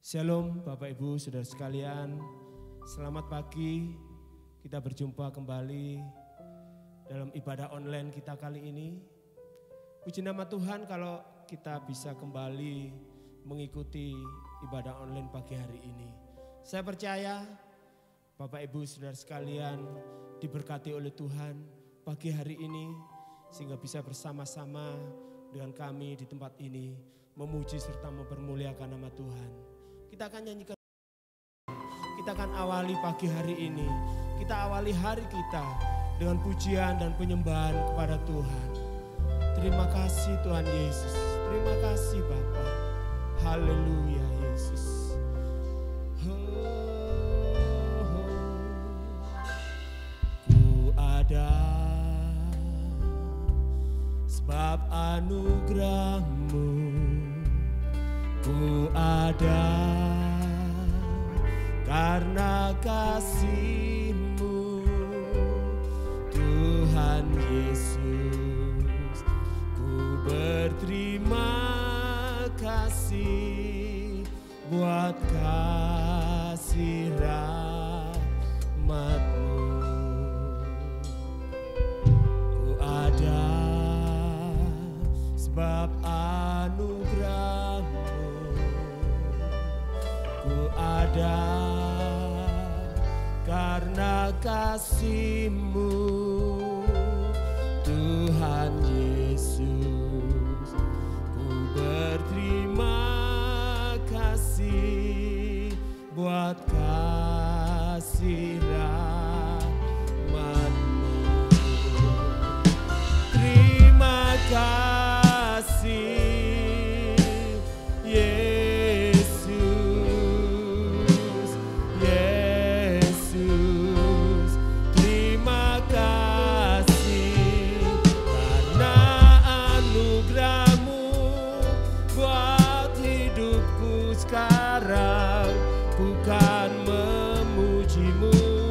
Shalom Bapak Ibu Saudara sekalian, selamat pagi. Kita berjumpa kembali dalam ibadah online kita kali ini. Puji nama Tuhan kalau kita bisa kembali mengikuti ibadah online pagi hari ini. Saya percaya Bapak Ibu Saudara sekalian diberkati oleh Tuhan pagi hari ini, sehingga bisa bersama-sama dengan kami di tempat ini memuji serta mempermuliakan nama Tuhan. Kita akan nyanyikan, kita akan awali pagi hari ini, kita awali hari kita dengan pujian dan penyembahan kepada Tuhan. Terima kasih Tuhan Yesus, terima kasih Bapa. Haleluya Yesus. Ku ada sebab anugerah-Mu, ku ada karena kasih-Mu, Tuhan Yesus. Ku berterima kasih buat kasih rahmat-Mu. Ku ada sebab anugerah-Mu, ku ada karena kasih-Mu, Tuhan Yesus. Ku berterima kasih buat kasih rahmat-Mu. Terima kasih sekarang, bukan memuji-Mu.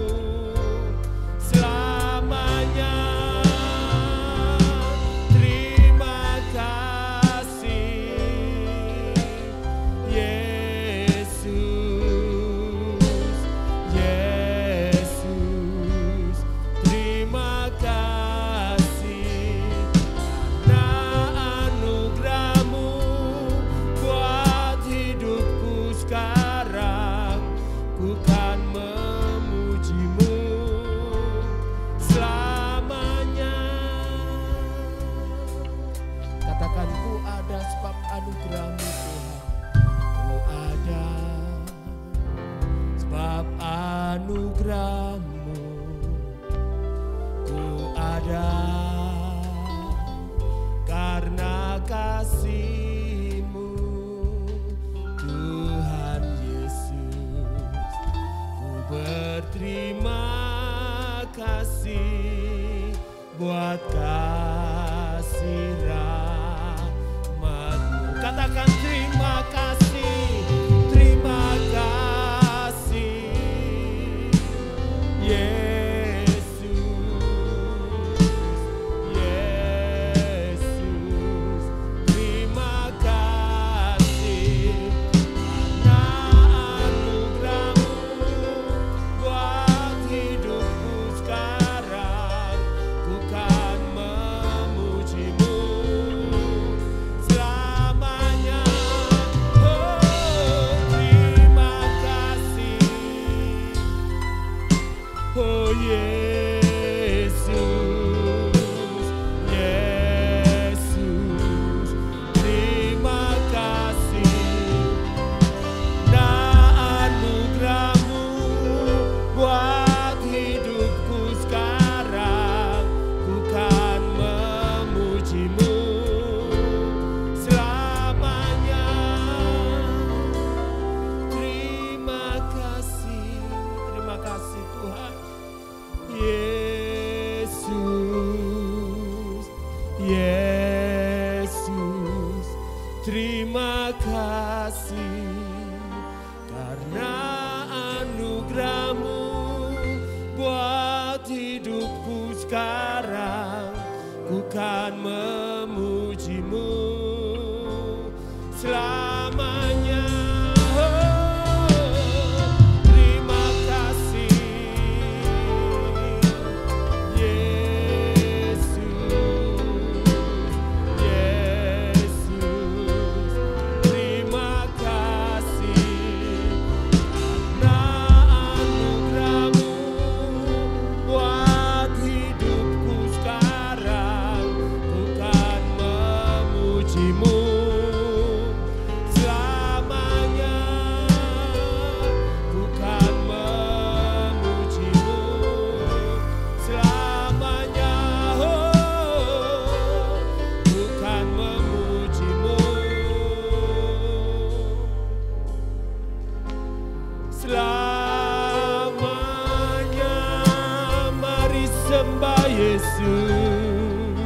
Yesus,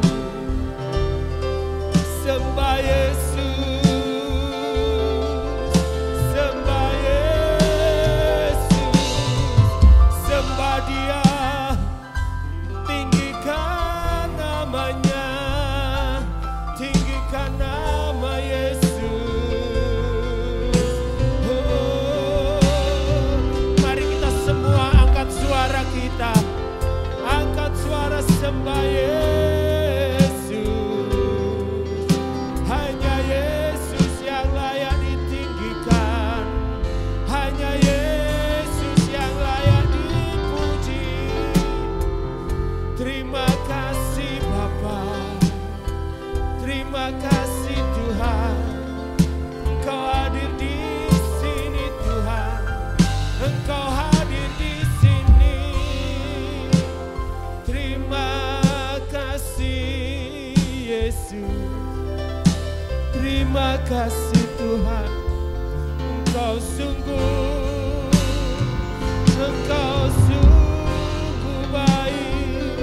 sembah Yesus, sembah Yesus, sembah Dia, tinggikan namanya, tinggikan nama Yesus. Angkat suara sembah Yesus. Hanya Yesus yang layak ditinggikan, hanya Yesus yang layak dipuji. Terima kasih Bapa, terima kasih Tuhan, Engkau hadir di sini Tuhan, Engkau hadir di sini. Terima kasih Yesus, terima kasih Tuhan, Engkau sungguh baik.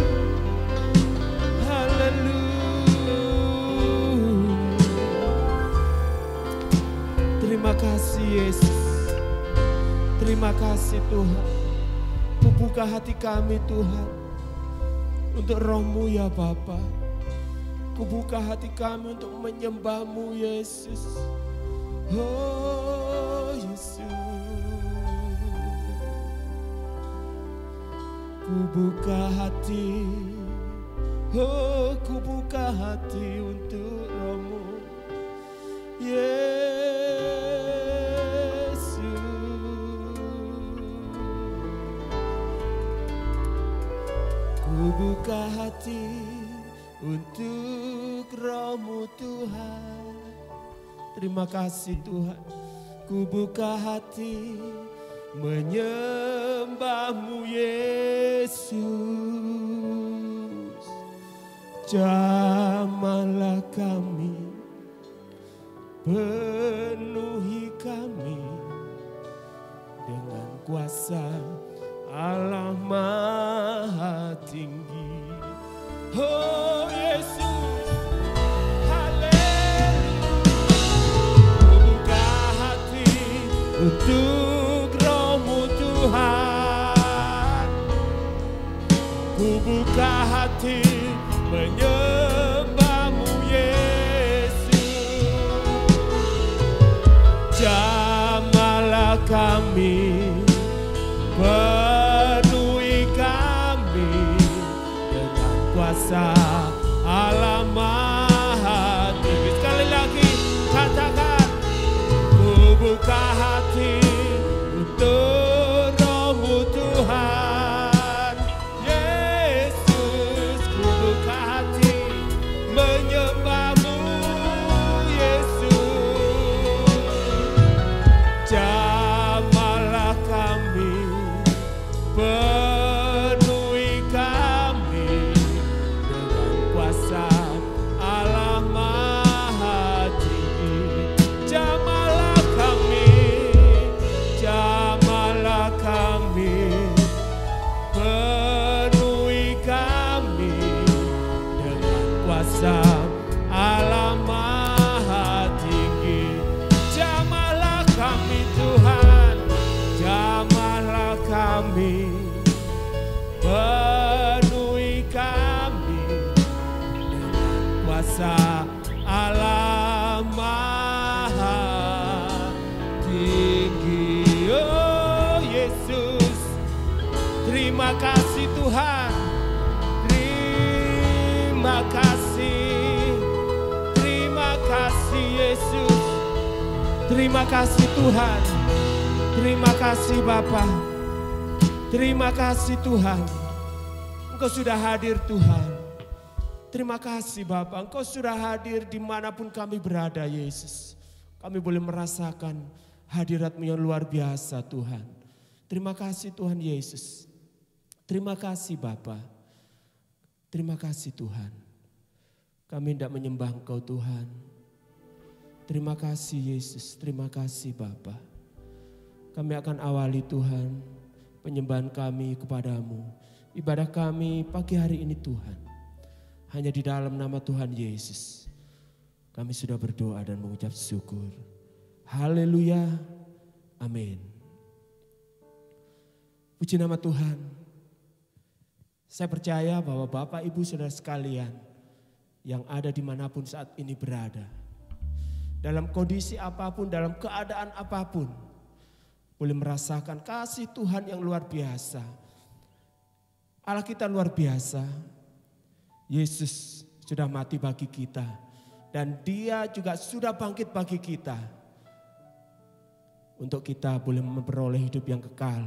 Haleluya. Terima kasih Yesus, terima kasih Tuhan. Buka hati kami Tuhan untuk Roh-Mu ya Bapa. Kubuka hati kami untuk menyembah-Mu Yesus. Oh Yesus. Kubuka hati, oh kubuka hati untuk Roh-Mu Yesus. Kubuka hati untuk Roh-Mu Tuhan. Terima kasih Tuhan. Kubuka hati menyembah-Mu Yesus. Jamahlah kami, penuhi kami dengan kuasa Allah Maha Tinggi. Oh Yesus, haleluya. Buka hati untuk Roh-Mu Tuhan. Ku buka hati menyembah-Mu Yesus. Jamahlah kami, penuhi kami dengan kuasa Allah Maha Tinggi. Sekali lagi katakan, ku buka hati untuk Roh-Mu Tuhan. Yesus, ku buka hati menyembah-Mu Yesus. Jamahlah kami, penuhi kami dengan kuasa Allah Maha Tinggi. Jamahlah kami, jamahlah kami, penuhi kami dengan kuasa Allah Maha Tinggi. Jamahlah kami Tuhan, jamahlah kami, penuhi kami dengan kuasa Allah Maha Tinggi. Oh Yesus, terima kasih Tuhan, terima kasih, terima kasih Yesus, terima kasih Tuhan, terima kasih Bapa. Terima kasih Tuhan, Engkau sudah hadir Tuhan. Terima kasih Bapa, Engkau sudah hadir dimanapun kami berada Yesus. Kami boleh merasakan hadirat-Mu yang luar biasa Tuhan. Terima kasih Tuhan Yesus. Terima kasih Bapa. Terima kasih Tuhan. Kami hendak menyembah Engkau Tuhan. Terima kasih Yesus, terima kasih Bapa. Kami akan awali Tuhan penyembahan kami kepadamu, ibadah kami pagi hari ini Tuhan. Hanya di dalam nama Tuhan Yesus kami sudah berdoa dan mengucap syukur. Haleluya. Amin. Puji nama Tuhan. Saya percaya bahwa Bapak Ibu Saudara sekalian yang ada dimanapun saat ini berada, dalam kondisi apapun, dalam keadaan apapun, boleh merasakan kasih Tuhan yang luar biasa. Allah kita luar biasa. Yesus sudah mati bagi kita dan Dia juga sudah bangkit bagi kita untuk kita boleh memperoleh hidup yang kekal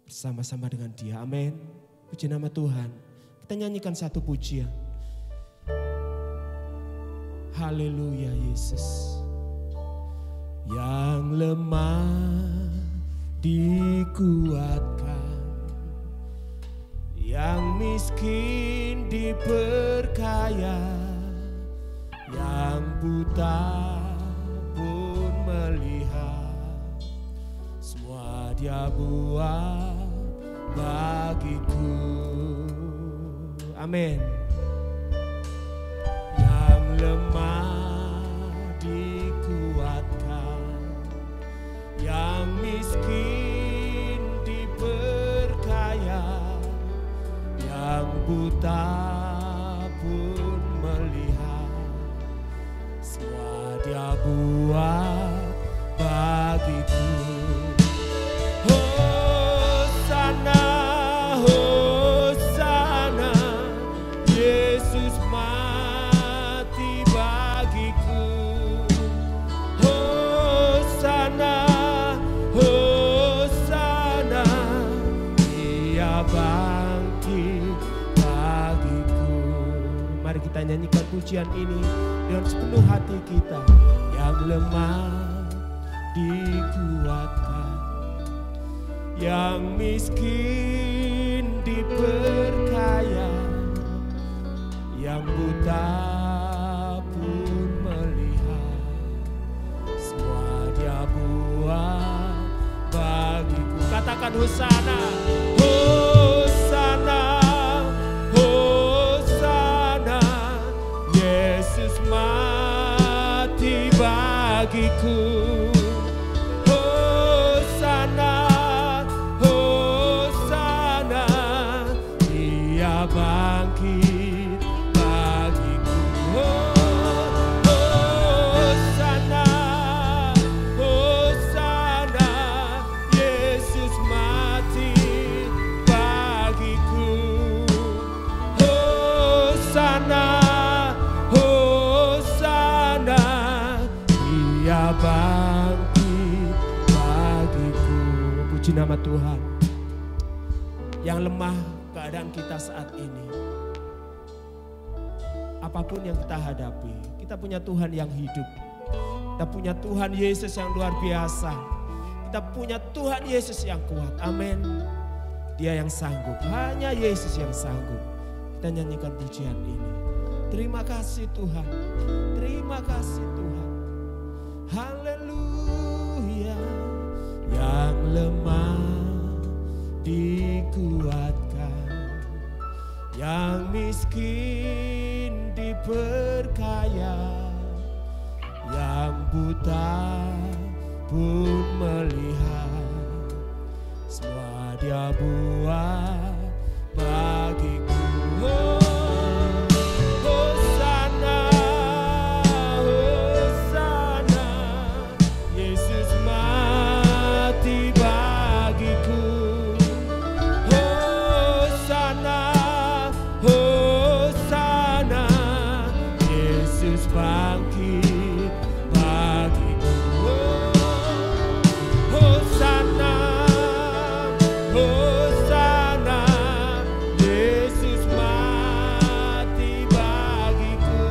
bersama-sama dengan Dia. Amin. Puji nama Tuhan. Kita nyanyikan satu pujian. Haleluya Yesus. Yang lemah dikuatkan, yang miskin diperkaya, yang buta pun melihat. Semua Dia buat bagiku. Amin. Yang lemah dikuatkan, yang miskin diperkaya, yang buta pun melihat. Semua Dia buat bagiku. Hosana, Hosana, Yesus mati bagiku. Hosana, Hosana, Dia bangkit bagiku. Mari kita nyanyikan pujian ini dengan sepenuh hati kita. Yang lemah dikuatkan, yang miskin diperkaya, yang buta pun melihat. Semua Dia buat bagiku. Katakan Hosana, Hosana, Hosana, Yesus mati bagiku. Hosana, Hosana, Dia bangkit bagiku. Hosana, Hosana, Yesus mati bagiku. Hosana, Hosana, Dia bangkit bagiku. Puji nama Tuhan. Yang lemah keadaan kita saat ini, apapun yang kita hadapi, kita punya Tuhan yang hidup. Kita punya Tuhan Yesus yang luar biasa. Kita punya Tuhan Yesus yang kuat. Amin. Dia yang sanggup. Hanya Yesus yang sanggup. Kita nyanyikan pujian ini. Terima kasih Tuhan. Terima kasih Tuhan. Haleluya. Yang lemah dikuatkan, yang miskin diperkaya, yang buta pun melihat. Semua Dia buat bagiku. Hosana, Hosana, Yesus mati bagiku. Hosana, Hosana, Yesus bangkit bagiku. Hosana, Hosana, Yesus mati bagiku.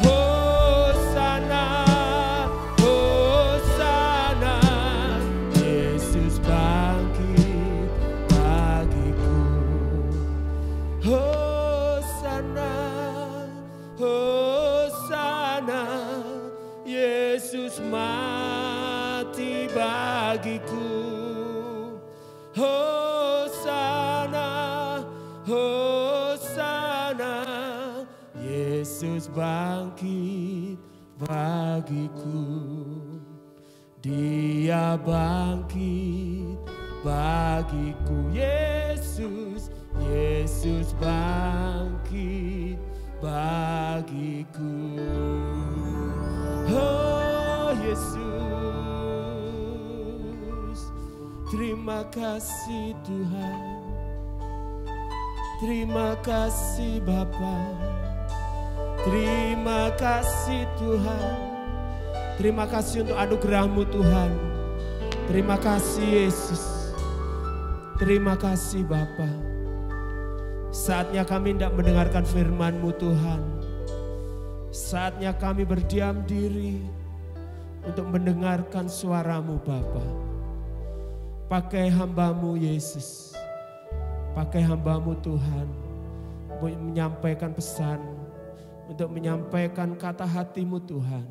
Hosana, Hosana, Yesus bangkit bagiku. Hosana, Hosana, Yesus mati bagiku. Hosana, Hosana. Yesus bangkit bagiku. Dia bangkit bagiku. Yesus, Yesus bangkit bagiku. Oh Yesus, terima kasih Tuhan. Terima kasih Bapa. Terima kasih Tuhan. Terima kasih untuk anugerah-Mu Tuhan. Terima kasih Yesus. Terima kasih Bapa. Saatnya kami tidak mendengarkan firman-Mu Tuhan. Saatnya kami berdiam diri untuk mendengarkan suara-Mu Bapa. Pakai hamba-Mu Yesus. Pakai hamba-Mu Tuhan. Untuk menyampaikan pesan. Untuk menyampaikan kata hati-Mu Tuhan.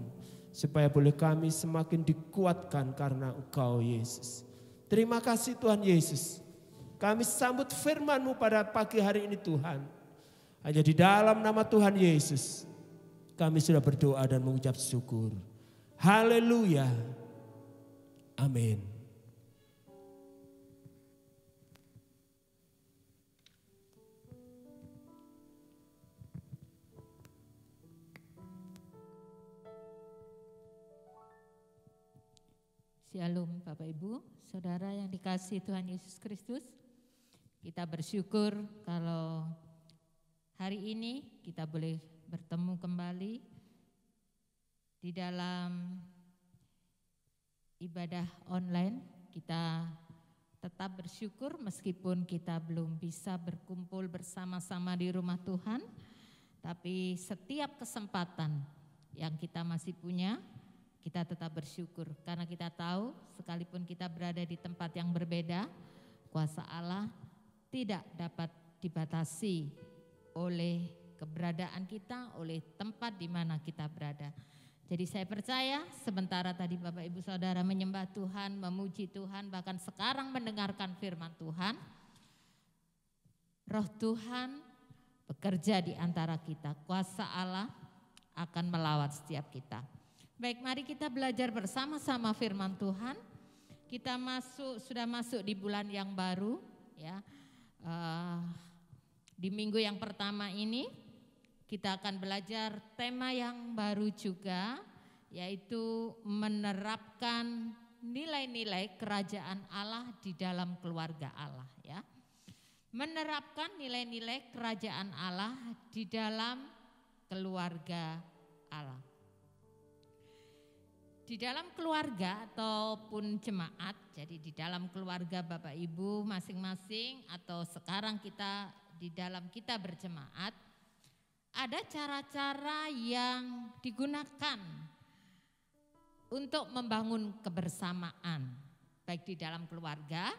Supaya boleh kami semakin dikuatkan karena Engkau Yesus. Terima kasih Tuhan Yesus. Kami sambut firman-Mu pada pagi hari ini Tuhan. Hanya di dalam nama Tuhan Yesus kami sudah berdoa dan mengucap syukur. Haleluya. Amin. Shalom Bapak Ibu, Saudara yang dikasihi Tuhan Yesus Kristus. Kita bersyukur kalau hari ini kita boleh bertemu kembali di dalam ibadah online. Kita tetap bersyukur meskipun kita belum bisa berkumpul bersama-sama di rumah Tuhan. Tapi setiap kesempatan yang kita masih punya, kita tetap bersyukur karena kita tahu sekalipun kita berada di tempat yang berbeda, kuasa Allah tidak dapat dibatasi oleh keberadaan kita, oleh tempat di mana kita berada. Jadi saya percaya sementara tadi Bapak Ibu Saudara menyembah Tuhan, memuji Tuhan, bahkan sekarang mendengarkan firman Tuhan, Roh Tuhan bekerja di antara kita, kuasa Allah akan melawat setiap kita. Baik, mari kita belajar bersama-sama firman Tuhan. Kita sudah masuk di bulan yang baru, ya. Di minggu yang pertama ini kita akan belajar tema yang baru juga, yaitu menerapkan nilai-nilai kerajaan Allah di dalam keluarga Allah, ya. Menerapkan nilai-nilai kerajaan Allah di dalam keluarga Allah. Di dalam keluarga ataupun jemaat, jadi di dalam keluarga Bapak Ibu masing-masing atau sekarang kita di dalam kita berjemaat, ada cara-cara yang digunakan untuk membangun kebersamaan, baik di dalam keluarga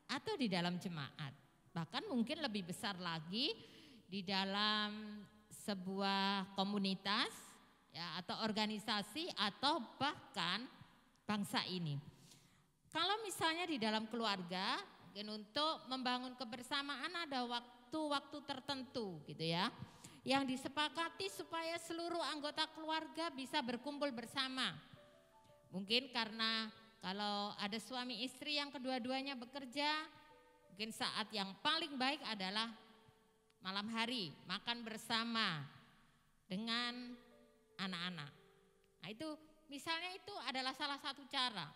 atau di dalam jemaat. Bahkan mungkin lebih besar lagi di dalam sebuah komunitas, ya, atau organisasi atau bahkan bangsa ini. Kalau misalnya di dalam keluarga, mungkin untuk membangun kebersamaan ada waktu-waktu tertentu gitu ya, yang disepakati supaya seluruh anggota keluarga bisa berkumpul bersama. Mungkin karena kalau ada suami istri yang kedua-duanya bekerja, mungkin saat yang paling baik adalah malam hari, makan bersama dengan anak-anak. Nah itu misalnya itu adalah salah satu cara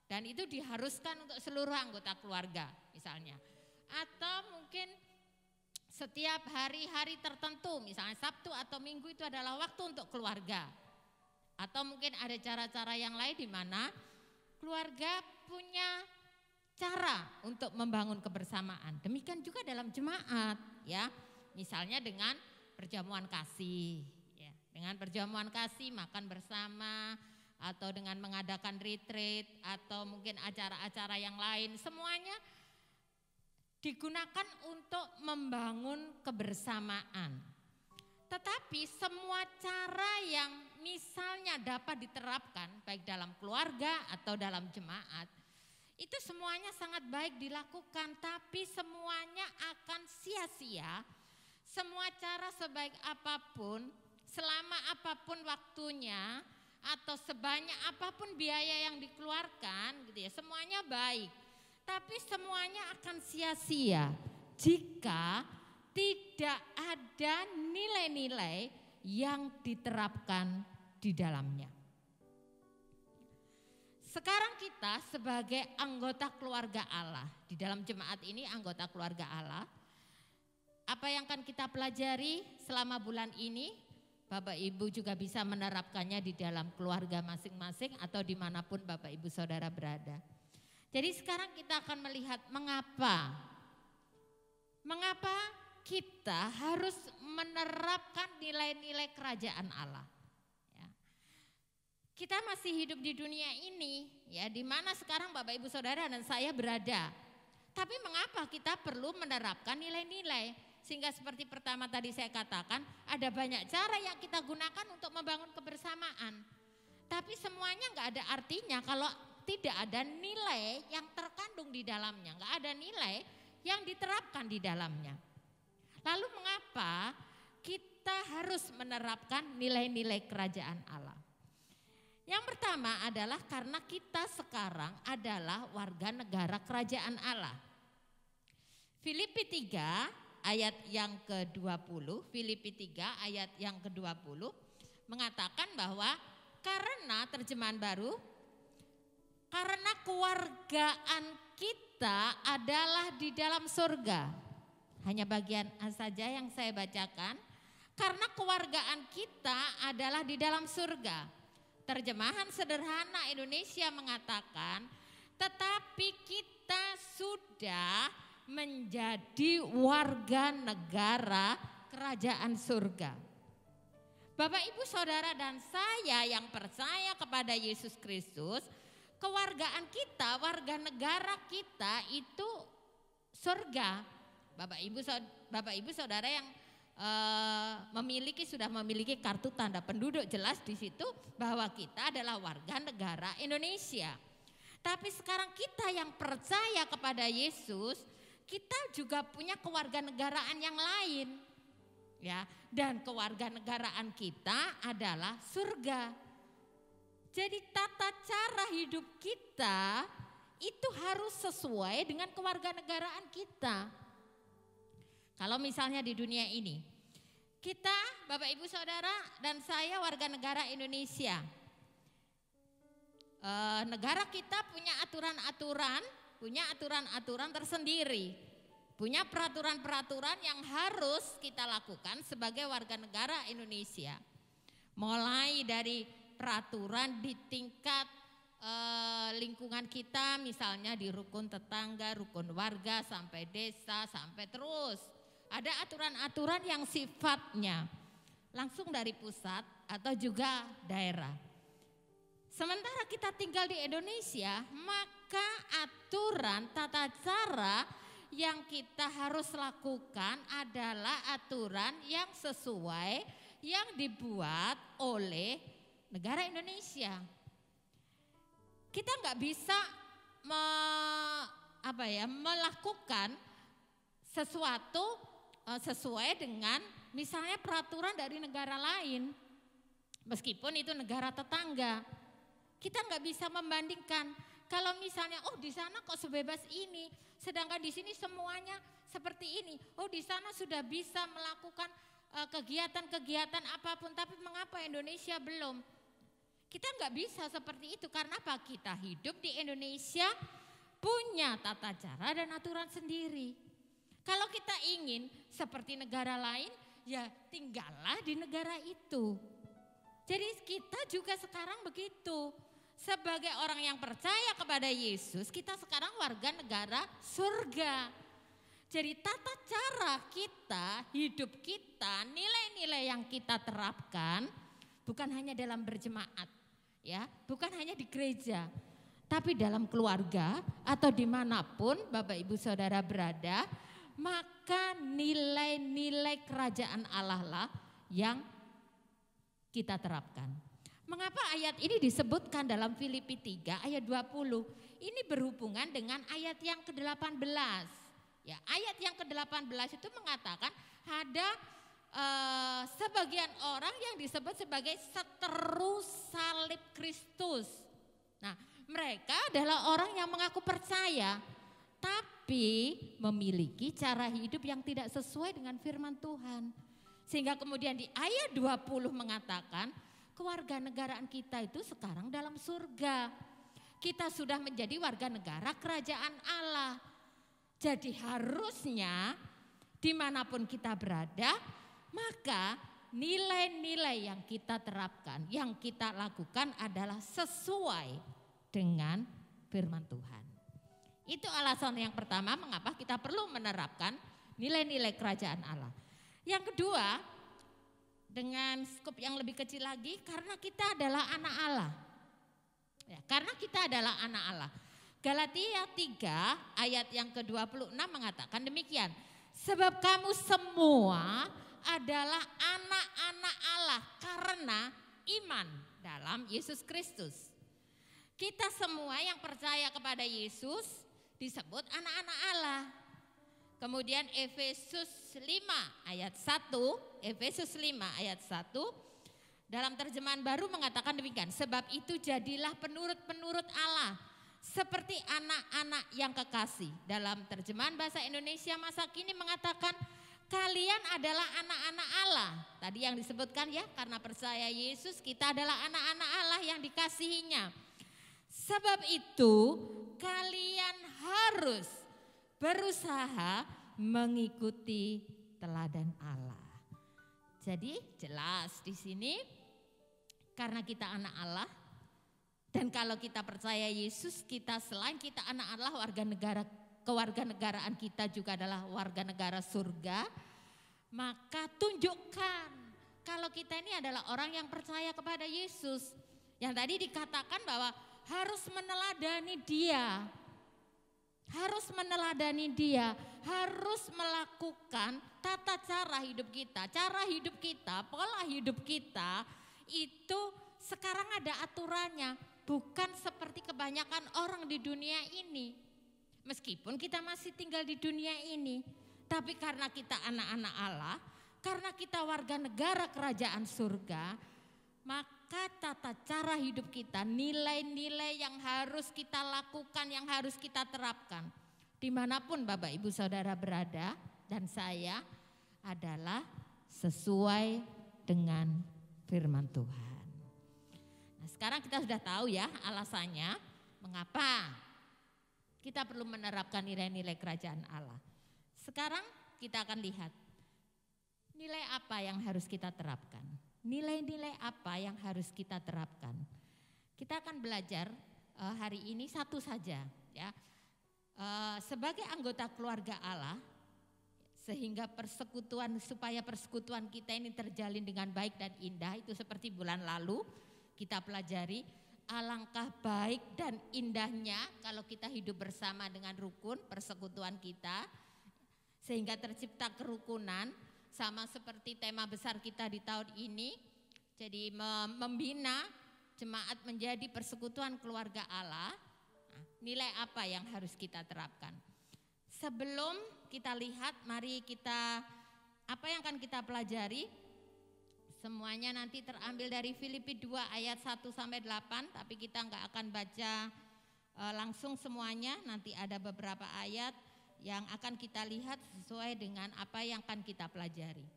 dan itu diharuskan untuk seluruh anggota keluarga misalnya. Atau mungkin setiap hari-hari tertentu misalnya Sabtu atau Minggu itu adalah waktu untuk keluarga. Atau mungkin ada cara-cara yang lain di mana keluarga punya cara untuk membangun kebersamaan. Demikian juga dalam jemaat ya. Misalnya dengan perjamuan kasih. Dengan perjamuan kasih, makan bersama, atau dengan mengadakan retreat, atau mungkin acara-acara yang lain, semuanya digunakan untuk membangun kebersamaan. Tetapi semua cara yang misalnya dapat diterapkan, baik dalam keluarga atau dalam jemaat, itu semuanya sangat baik dilakukan, tapi semuanya akan sia-sia. Semua cara sebaik apapun, selama apapun waktunya atau sebanyak apapun biaya yang dikeluarkan gitu ya, semuanya baik. Tapi semuanya akan sia-sia jika tidak ada nilai-nilai yang diterapkan di dalamnya. Sekarang kita sebagai anggota keluarga Allah, di dalam jemaat ini anggota keluarga Allah, apa yang akan kita pelajari selama bulan ini, Bapak Ibu juga bisa menerapkannya di dalam keluarga masing-masing atau dimanapun Bapak Ibu Saudara berada. Jadi sekarang kita akan melihat mengapa kita harus menerapkan nilai-nilai kerajaan Allah. Ya. Kita masih hidup di dunia ini, ya, di mana sekarang Bapak Ibu Saudara dan saya berada. Tapi mengapa kita perlu menerapkan nilai-nilai? Sehingga seperti pertama tadi saya katakan, ada banyak cara yang kita gunakan untuk membangun kebersamaan. Tapi semuanya nggak ada artinya kalau tidak ada nilai yang terkandung di dalamnya, nggak ada nilai yang diterapkan di dalamnya. Lalu mengapa kita harus menerapkan nilai-nilai kerajaan Allah? Yang pertama adalah karena kita sekarang adalah warga negara kerajaan Allah. Filipi 3 ayat yang ke-20, Filipi 3 ayat yang ke-20 mengatakan bahwa karena terjemahan baru, karena kewargaan kita adalah di dalam surga. Hanya bagian saja yang saya bacakan. Karena kewargaan kita adalah di dalam surga. Terjemahan sederhana Indonesia mengatakan, tetapi kita sudah menjadi warga negara kerajaan surga. Bapak Ibu Saudara dan saya yang percaya kepada Yesus Kristus, kewargaan kita, warga negara kita itu surga. Bapak Ibu Saudara yang sudah memiliki kartu tanda penduduk, jelas di situ bahwa kita adalah warga negara Indonesia. Tapi sekarang kita yang percaya kepada Yesus, kita juga punya kewarganegaraan yang lain. Ya, dan kewarganegaraan kita adalah surga. Jadi tata cara hidup kita itu harus sesuai dengan kewarganegaraan kita. Kalau misalnya di dunia ini, kita Bapak Ibu Saudara dan saya warga negara Indonesia. Negara kita punya aturan-aturan tersendiri. Punya peraturan-peraturan yang harus kita lakukan sebagai warga negara Indonesia. Mulai dari peraturan di tingkat lingkungan kita, misalnya di rukun tetangga, rukun warga, sampai desa, sampai terus. Ada aturan-aturan yang sifatnya langsung dari pusat atau juga daerah. Sementara kita tinggal di Indonesia, maka aturan tata cara yang kita harus lakukan adalah aturan yang sesuai yang dibuat oleh negara Indonesia. Kita nggak bisa melakukan sesuatu sesuai dengan misalnya peraturan dari negara lain, meskipun itu negara tetangga. Kita nggak bisa membandingkan. Kalau misalnya, oh di sana kok sebebas ini, sedangkan di sini semuanya seperti ini. Oh di sana sudah bisa melakukan kegiatan-kegiatan apapun, tapi mengapa Indonesia belum? Kita nggak bisa seperti itu karena apa? Kita hidup di Indonesia punya tata cara dan aturan sendiri. Kalau kita ingin seperti negara lain, ya tinggallah di negara itu. Jadi kita juga sekarang begitu. Sebagai orang yang percaya kepada Yesus, kita sekarang warga negara surga. Jadi tata cara kita, hidup kita, nilai-nilai yang kita terapkan bukan hanya dalam berjemaat, ya, bukan hanya di gereja, tapi dalam keluarga atau dimanapun Bapak Ibu Saudara berada, maka nilai-nilai kerajaan Allah lah yang kita terapkan. Mengapa ayat ini disebutkan dalam Filipi 3 ayat 20? Ini berhubungan dengan ayat yang ke-18. Ya, ayat yang ke-18 itu mengatakan ada sebagian orang yang disebut sebagai seteru salib Kristus. Nah, mereka adalah orang yang mengaku percaya, tapi memiliki cara hidup yang tidak sesuai dengan firman Tuhan. Sehingga kemudian di ayat 20 mengatakan, kewarganegaraan kita itu sekarang dalam surga. Kita sudah menjadi warga negara kerajaan Allah. Jadi harusnya dimanapun kita berada, maka nilai-nilai yang kita terapkan, yang kita lakukan adalah sesuai dengan firman Tuhan. Itu alasan yang pertama mengapa kita perlu menerapkan nilai-nilai kerajaan Allah. Yang kedua, dengan skop yang lebih kecil lagi, karena kita adalah anak Allah. Ya, karena kita adalah anak Allah. Galatia 3 ayat yang ke-26 mengatakan demikian. Sebab kamu semua adalah anak-anak Allah karena iman dalam Yesus Kristus. Kita semua yang percaya kepada Yesus disebut anak-anak Allah. Kemudian Efesus 5 ayat 1, Efesus 5 ayat 1 dalam terjemahan baru mengatakan demikian. Sebab itu jadilah penurut-penurut Allah seperti anak-anak yang kekasih. Dalam terjemahan bahasa Indonesia masa kini mengatakan kalian adalah anak-anak Allah. Tadi yang disebutkan ya, karena percaya Yesus kita adalah anak-anak Allah yang dikasihinya. Sebab itu kalian harus berusaha mengikuti teladan Allah. Jadi jelas di sini karena kita anak Allah dan kalau kita percaya Yesus, kita selain kita anak Allah, warga negara, kewarganegaraan kita juga adalah warga negara surga, maka tunjukkan kalau kita ini adalah orang yang percaya kepada Yesus. Yang tadi dikatakan bahwa harus meneladani Dia. Harus meneladani Dia, harus melakukan tata cara hidup kita. Cara hidup kita, pola hidup kita itu sekarang ada aturannya. Bukan seperti kebanyakan orang di dunia ini. Meskipun kita masih tinggal di dunia ini. Tapi karena kita anak-anak Allah, karena kita warga negara kerajaan surga, maka tata cara hidup kita, nilai-nilai yang harus kita lakukan, yang harus kita terapkan. Dimanapun Bapak Ibu Saudara berada dan saya adalah sesuai dengan firman Tuhan. Nah, sekarang kita sudah tahu ya alasannya mengapa kita perlu menerapkan nilai-nilai kerajaan Allah. Sekarang kita akan lihat nilai apa yang harus kita terapkan. Nilai-nilai apa yang harus kita terapkan? Kita akan belajar hari ini satu saja ya. Sebagai anggota keluarga Allah, sehingga supaya persekutuan kita ini terjalin dengan baik dan indah, itu seperti bulan lalu kita pelajari alangkah baik dan indahnya kalau kita hidup bersama dengan rukun persekutuan kita, sehingga tercipta kerukunan. Sama seperti tema besar kita di tahun ini, jadi membina jemaat menjadi persekutuan keluarga Allah. Nah, nilai apa yang harus kita terapkan? Sebelum kita lihat, mari kita, apa yang akan kita pelajari? Semuanya nanti terambil dari Filipi 2 ayat 1 sampai 8, tapi kita enggak akan baca langsung semuanya, nanti ada beberapa ayat yang akan kita lihat sesuai dengan apa yang akan kita pelajari.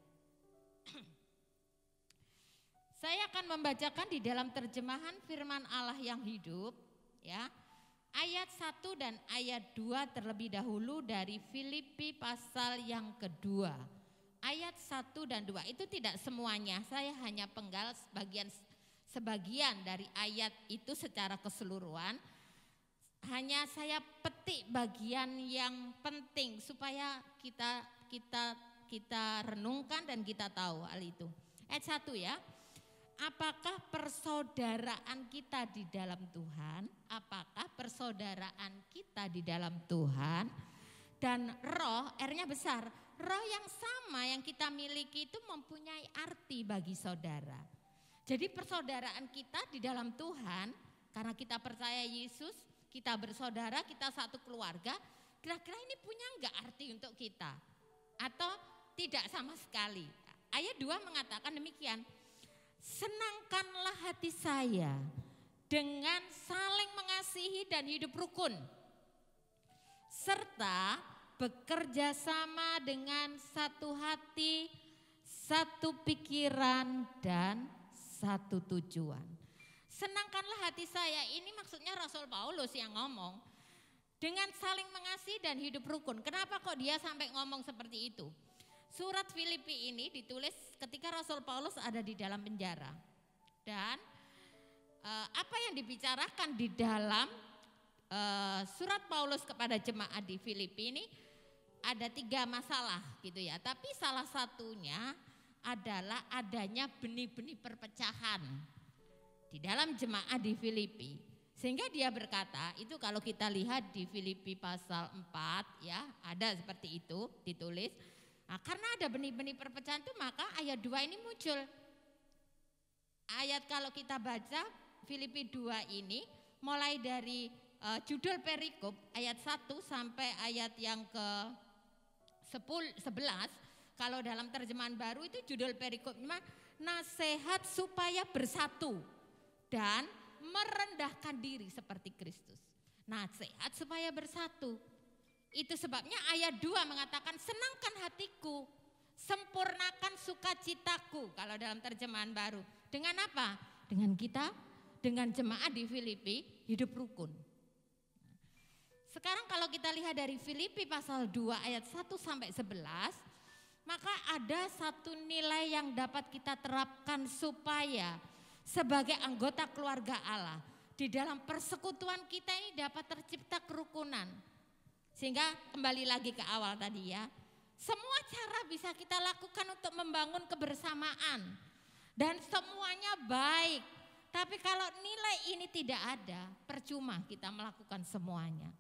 Saya akan membacakan di dalam terjemahan firman Allah yang hidup ya. Ayat 1 dan ayat 2 terlebih dahulu dari Filipi pasal yang kedua. Ayat 1 dan 2 itu tidak semuanya, saya hanya penggal sebagian dari ayat itu secara keseluruhan. Hanya saya petik bagian yang penting supaya kita renungkan dan kita tahu hal itu. Ayat 1 ya. Apakah persaudaraan kita di dalam Tuhan? Apakah persaudaraan kita di dalam Tuhan? Dan roh, R-nya besar. Roh yang sama yang kita miliki itu mempunyai arti bagi saudara. Jadi persaudaraan kita di dalam Tuhan, karena kita percaya Yesus, kita bersaudara, kita satu keluarga, kira-kira ini punya enggak arti untuk kita? Atau tidak sama sekali? Ayat 2 mengatakan demikian. Senangkanlah hati saya dengan saling mengasihi dan hidup rukun, serta bekerja sama dengan satu hati, satu pikiran, dan satu tujuan. Senangkanlah hati saya, ini maksudnya Rasul Paulus yang ngomong. Dengan saling mengasihi dan hidup rukun. Kenapa kok dia sampai ngomong seperti itu? Surat Filipi ini ditulis ketika Rasul Paulus ada di dalam penjara. Dan apa yang dibicarakan di dalam surat Paulus kepada jemaat di Filipi ini ada 3 masalah gitu ya. Tapi salah satunya adalah adanya benih-benih perpecahan di dalam jemaat di Filipi. Sehingga dia berkata, itu kalau kita lihat di Filipi pasal 4 ya, ada seperti itu ditulis. Nah, karena ada benih-benih perpecahan itu maka ayat 2 ini muncul. Ayat kalau kita baca Filipi 2 ini mulai dari judul perikop ayat 1 sampai ayat yang ke 11. Kalau dalam terjemahan baru itu judul perikopnya nasihat supaya bersatu dan merendahkan diri seperti Kristus. Nasihat supaya bersatu. Itu sebabnya ayat 2 mengatakan senangkan hatiku, sempurnakan sukacitaku kalau dalam terjemahan baru. Dengan apa? Dengan kita, dengan jemaat di Filipi hidup rukun. Sekarang kalau kita lihat dari Filipi pasal 2 ayat 1 sampai 11, maka ada satu nilai yang dapat kita terapkan supaya sebagai anggota keluarga Allah di dalam persekutuan kita ini dapat tercipta kerukunan. Sehingga kembali lagi ke awal tadi ya, semua cara bisa kita lakukan untuk membangun kebersamaan dan semuanya baik. Tapi kalau nilai ini tidak ada, percuma kita melakukan semuanya.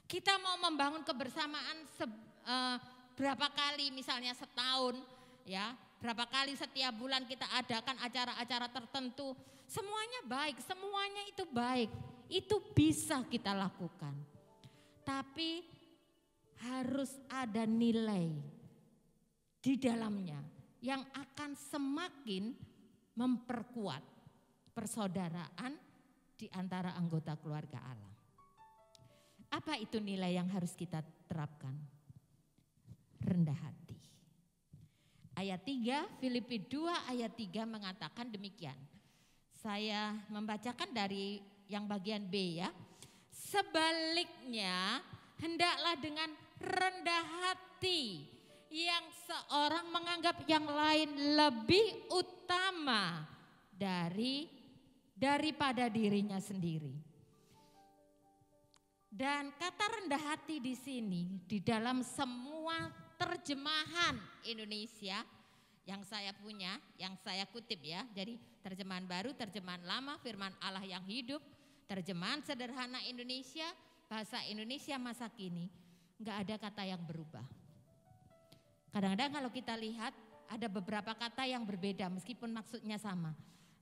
Kita mau membangun kebersamaan berapa kali, misalnya setahun ya, berapa kali setiap bulan kita adakan acara-acara tertentu, semuanya baik, semuanya itu baik, itu bisa kita lakukan. Tapi harus ada nilai di dalamnya yang akan semakin memperkuat persaudaraan di antara anggota keluarga Allah. Apa itu nilai yang harus kita terapkan? Rendah hati. Ayat 3, Filipi 2 ayat 3 mengatakan demikian. Saya membacakan dari yang bagian B ya. Sebaliknya, hendaklah dengan rendah hati yang seorang menganggap yang lain lebih utama daripada dirinya sendiri. Dan kata rendah hati di sini di dalam semua terjemahan Indonesia yang saya punya, yang saya kutip ya. Jadi terjemahan baru, terjemahan lama, firman Allah yang hidup, terjemahan sederhana Indonesia, bahasa Indonesia masa kini, enggak ada kata yang berubah. Kadang-kadang kalau kita lihat ada beberapa kata yang berbeda meskipun maksudnya sama.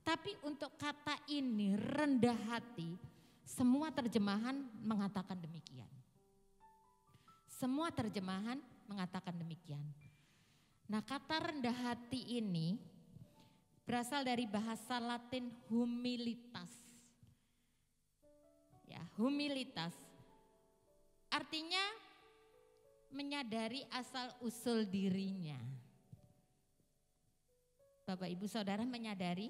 Tapi untuk kata ini rendah hati, semua terjemahan mengatakan demikian. Semua terjemahan mengatakan demikian. Nah, kata rendah hati ini berasal dari bahasa Latin humilitas. Ya, humilitas. Artinya menyadari asal usul dirinya. Bapak Ibu Saudara menyadari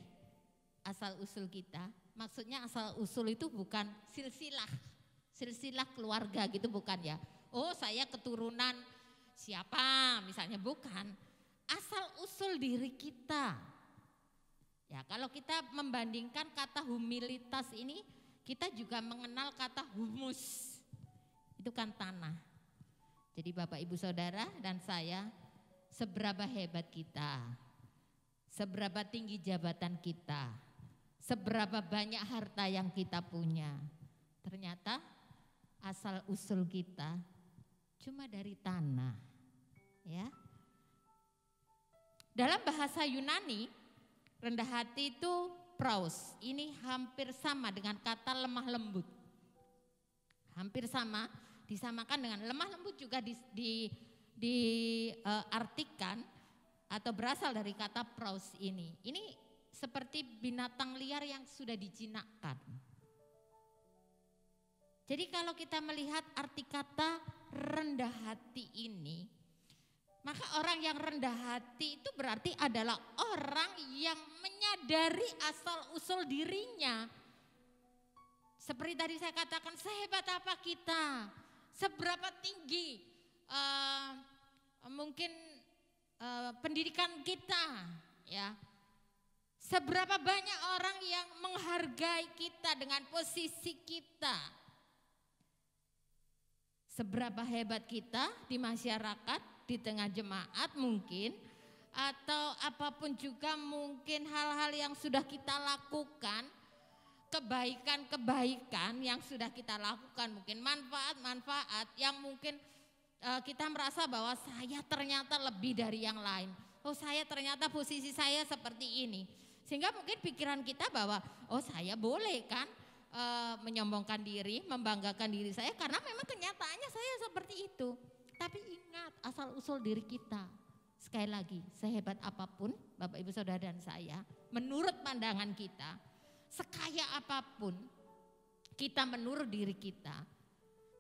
asal usul kita. Maksudnya asal usul itu bukan silsilah keluarga gitu bukan ya. Oh saya keturunan siapa misalnya, bukan. Asal usul diri kita. Ya kalau kita membandingkan kata humilitas ini, kita juga mengenal kata humus. Itu kan tanah. Jadi Bapak Ibu Saudara dan saya, seberapa hebat kita, seberapa tinggi jabatan kita, seberapa banyak harta yang kita punya, ternyata asal usul kita cuma dari tanah, ya. Dalam bahasa Yunani, rendah hati itu praus. Ini hampir sama dengan kata lemah lembut. Hampir sama, disamakan dengan lemah lembut juga diartikan atau berasal dari kata praus ini. Ini seperti binatang liar yang sudah dijinakkan. Jadi kalau kita melihat arti kata rendah hati ini, maka orang yang rendah hati itu berarti adalah orang yang menyadari asal-usul dirinya. Seperti tadi saya katakan, sehebat apa kita, seberapa tinggi mungkin pendidikan kita, ya. Seberapa banyak orang yang menghargai kita dengan posisi kita. Seberapa hebat kita di masyarakat, di tengah jemaat mungkin, atau apapun juga mungkin hal-hal yang sudah kita lakukan, kebaikan-kebaikan yang sudah kita lakukan, mungkin manfaat-manfaat yang mungkin kita merasa bahwa saya ternyata lebih dari yang lain. Oh, saya ternyata posisi saya seperti ini. Sehingga mungkin pikiran kita bahwa oh, saya boleh kan menyombongkan diri, membanggakan diri saya karena memang kenyataannya saya seperti itu. Tapi ingat asal usul diri kita. Sekali lagi, sehebat apapun Bapak Ibu Saudara dan saya, menurut pandangan kita, sekaya apapun kita menurut diri kita,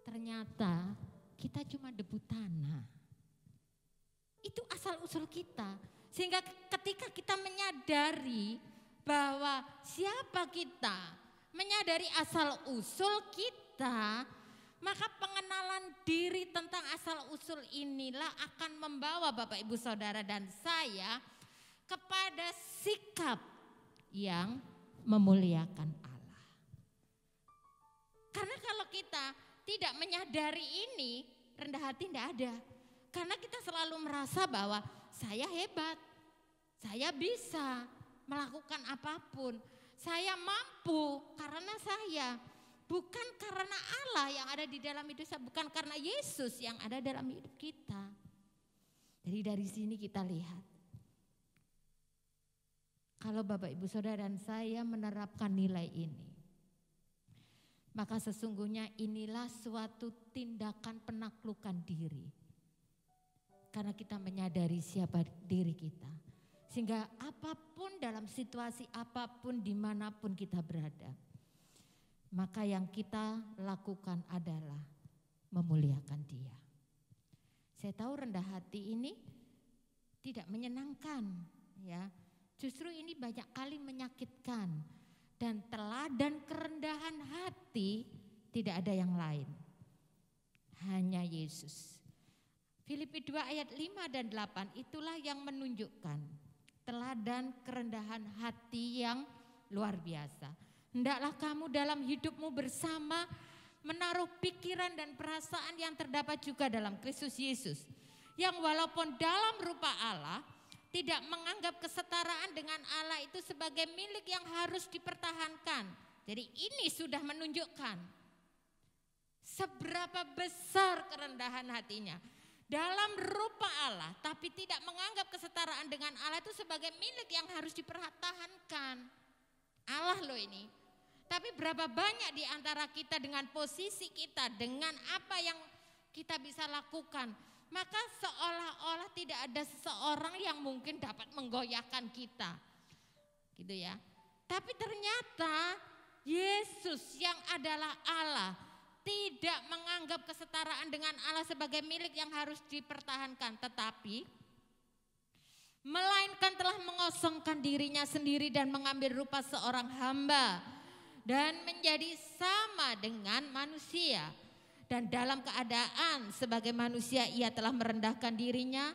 ternyata kita cuma debu tanah. Itu asal usul kita. Sehingga ketika kita menyadari bahwa siapa kita, menyadari asal usul kita, maka pengenalan diri tentang asal usul inilah akan membawa Bapak Ibu Saudara dan saya kepada sikap yang memuliakan Allah. Karena kalau kita tidak menyadari ini, rendah hati tidak ada. Karena kita selalu merasa bahwa saya hebat, saya bisa melakukan apapun, saya mampu karena saya, bukan karena Allah yang ada di dalam hidup saya, bukan karena Yesus yang ada dalam hidup kita. Jadi dari sini kita lihat, kalau Bapak Ibu Saudara dan saya menerapkan nilai ini, maka sesungguhnya inilah suatu tindakan penaklukan diri. Karena kita menyadari siapa diri kita. Sehingga apapun dalam situasi apapun dimanapun kita berada, maka yang kita lakukan adalah memuliakan Dia. Saya tahu rendah hati ini tidak menyenangkan, ya. Justru ini banyak kali menyakitkan, dan teladan kerendahan hati tidak ada yang lain, hanya Yesus. Filipi 2 ayat 5 dan 8 itulah yang menunjukkan teladan kerendahan hati yang luar biasa. Hendaklah kamu dalam hidupmu bersama menaruh pikiran dan perasaan yang terdapat juga dalam Kristus Yesus, yang walaupun dalam rupa Allah tidak menganggap kesetaraan dengan Allah itu sebagai milik yang harus dipertahankan. Jadi ini sudah menunjukkan seberapa besar kerendahan hatinya. Dalam rupa Allah, tapi tidak menganggap kesetaraan dengan Allah itu sebagai milik yang harus dipertahankan. Allah loh ini. Tapi berapa banyak di antara kita dengan posisi kita, dengan apa yang kita bisa lakukan, maka seolah-olah tidak ada seseorang yang mungkin dapat menggoyahkan kita. Gitu ya. Tapi ternyata Yesus yang adalah Allah tidak menganggap kesetaraan dengan Allah sebagai milik yang harus dipertahankan, tetapi melainkan telah mengosongkan dirinya sendiri dan mengambil rupa seorang hamba dan menjadi sama dengan manusia. Dan dalam keadaan sebagai manusia ia telah merendahkan dirinya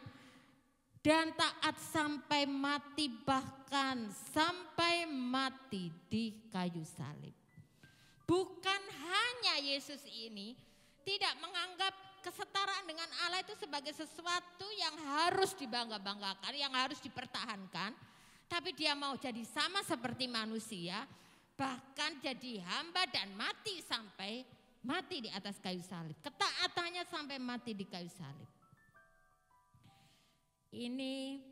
dan taat sampai mati, bahkan sampai mati di kayu salib. Bukan hanya Yesus ini tidak menganggap kesetaraan dengan Allah itu sebagai sesuatu yang harus dibangga-banggakan, yang harus dipertahankan. Tapi dia mau jadi sama seperti manusia, bahkan jadi hamba dan mati sampai mati di atas kayu salib. Ketaatannya sampai mati di kayu salib. Ini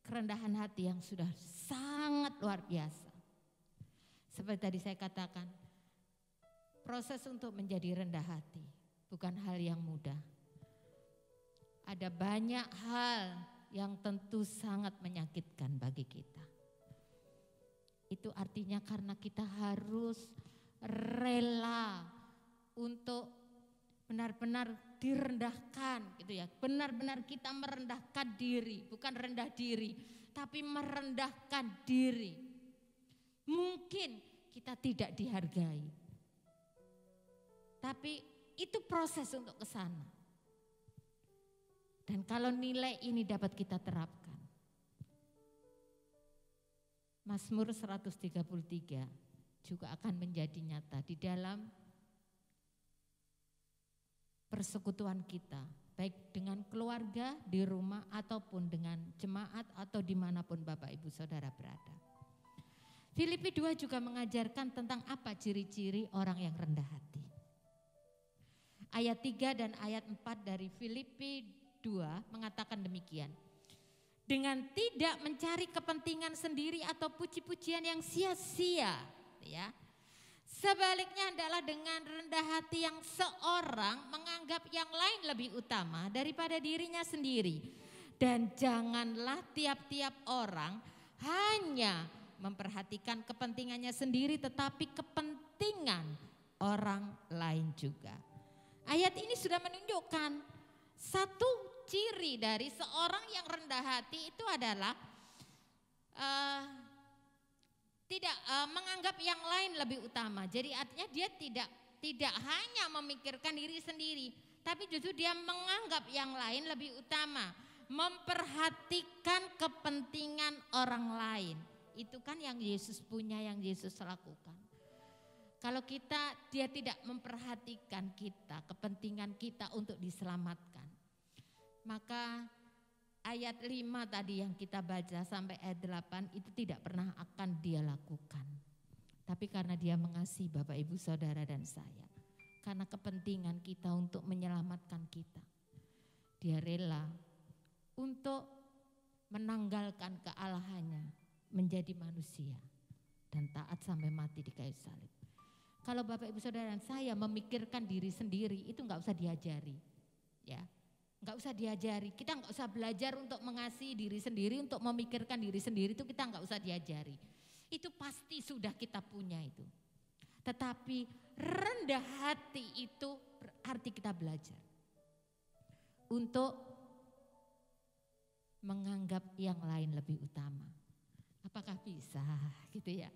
kerendahan hati yang sudah sangat luar biasa. Seperti tadi saya katakan, proses untuk menjadi rendah hati bukan hal yang mudah. Ada banyak hal yang tentu sangat menyakitkan bagi kita. Itu artinya karena kita harus rela untuk benar-benar direndahkan gitu ya. Benar-benar kita merendahkan diri, bukan rendah diri, tapi merendahkan diri. Mungkin kita tidak dihargai, tapi itu proses untuk ke sana. Dan kalau nilai ini dapat kita terapkan, Mazmur 133 juga akan menjadi nyata di dalam persekutuan kita, baik dengan keluarga, di rumah, ataupun dengan jemaat atau dimanapun Bapak Ibu Saudara berada. Filipi 2 juga mengajarkan tentang apa ciri-ciri orang yang rendah hati. Ayat 3 dan ayat 4 dari Filipi 2 mengatakan demikian. Dengan tidak mencari kepentingan sendiri atau puji-pujian yang sia-sia, ya. Sebaliknya adalah dengan rendah hati yang seorang menganggap yang lain lebih utama daripada dirinya sendiri. Dan janganlah tiap-tiap orang hanya memperhatikan kepentingannya sendiri, tetapi kepentingan orang lain juga. Ayat ini sudah menunjukkan satu ciri dari seorang yang rendah hati itu adalah tidak menganggap yang lain lebih utama. Jadi artinya dia tidak hanya memikirkan diri sendiri, tapi justru dia menganggap yang lain lebih utama, memperhatikan kepentingan orang lain. Itu kan yang Yesus punya, yang Yesus lakukan. Kalau dia tidak memperhatikan kita, kepentingan kita untuk diselamatkan, maka ayat 5 tadi yang kita baca sampai ayat 8 itu tidak pernah akan dia lakukan. Tapi karena dia mengasihi Bapak Ibu Saudara dan saya, karena kepentingan kita untuk menyelamatkan kita, dia rela untuk menanggalkan kealahannya, menjadi manusia dan taat sampai mati di kayu salib. Kalau Bapak Ibu Saudara dan saya memikirkan diri sendiri, itu enggak usah diajari, ya. Enggak usah diajari, kita enggak usah belajar untuk mengasihi diri sendiri, untuk memikirkan diri sendiri, itu kita enggak usah diajari. Itu pasti sudah kita punya itu. Tetapi rendah hati itu berarti kita belajar untuk menganggap yang lain lebih utama. Apakah bisa gitu ya?